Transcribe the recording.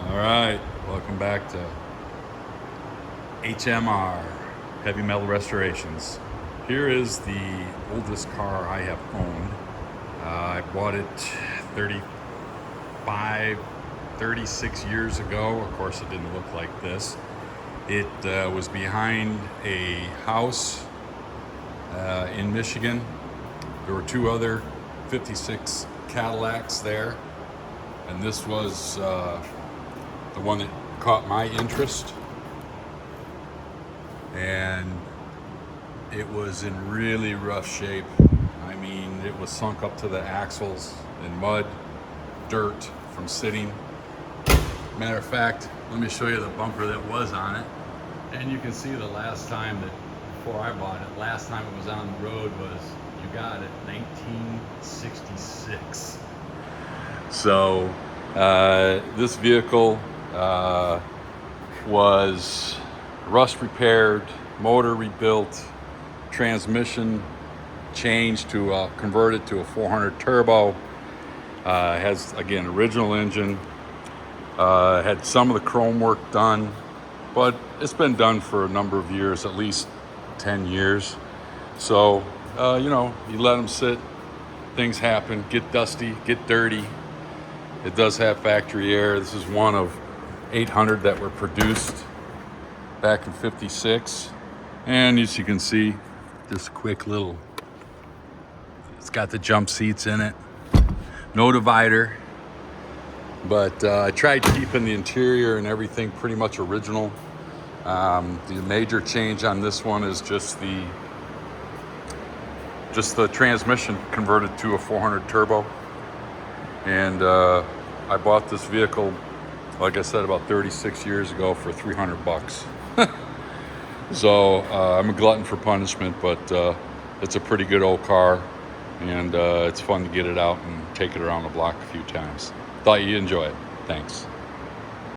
All right, welcome back to HMR, Heavy Metal Restorations. Here is the oldest car I have owned. I bought it 36 years ago. Of course, it didn't look like this. It was behind a house in Michigan. There were two other 56 Cadillacs there, and this was the one that caught my interest. And it was in really rough shape. I mean, it was sunk up to the axles in mud, dirt from sitting. Matter of fact, let me show you the bumper that was on it. And you can see the last time before I bought it, last time it was on the road was, you got it, 1966. So this vehicle was rust repaired, motor rebuilt, transmission changed to converted to a 400 turbo. Has, again, original engine. Had some of the chrome work done, but it's been done for a number of years, at least 10 years. So, you let them sit, things happen, get dusty, get dirty. It does have factory air. This is one of 800 that were produced back in '56. And as you can see, this quick little, it's got the jump seats in it, no divider. But I tried keeping the interior and everything pretty much original. The major change on this one is just the transmission converted to a 400 turbo. And I bought this vehicle, like I said, about 36 years ago for $300. So I'm a glutton for punishment, but it's a pretty good old car, and it's fun to get it out and take it around the block a few times. Thought you'd enjoy it. Thanks.